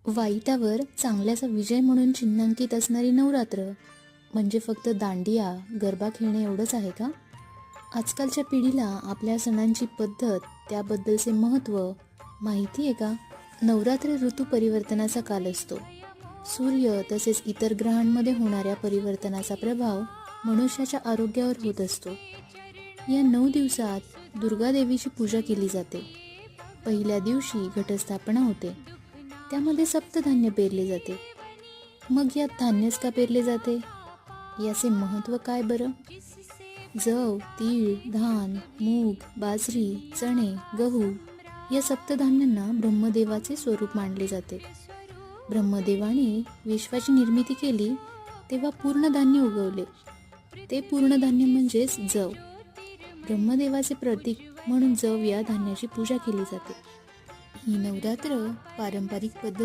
वाईटावर चांगल्याचा विजय म्हणून चिन्हांकित असणारी नवरात्र म्हणजे फक्त दांडिया गरबा खेळणे एवढंच आहे का? आजकालच्या पिढीला आपल्या सणांची पद्धत, त्याबद्दलचे महत्त्व माहिती आहे का? नवरात्र ऋतू परिवर्तनाचा काल असतो. सूर्य तसेच इतर ग्रहांमध्ये होणाऱ्या परिवर्तनाचा प्रभाव मनुष्याच्या आरोग्यावर होत असतो. या 9 दिवसात दुर्गा देवीची पूजा केली जाते. पहिल्या दिवशी घटस्थापना होते. त्यामध्ये सप्तधान्य पेरले जाते. मग यात धान्यच का पेरले जाते? याचे महत्त्व काय बरं? जव, तीळ, धान, मूग, बाजरी, चणे, गहू या सप्तधान्यांना ब्रह्मदेवाचे स्वरूप मानले जाते. ब्रह्मदेवाने विश्वाची निर्मिती केली तेव्हा पूर्ण धान्य उगवले. ते पूर्ण धान्य म्हणजेच जव. ब्रह्मदेवाचे प्रतीक म्हणून जव या धान्याची पूजा केली जाते. ही नवरात्र पारंपरिक पद्धत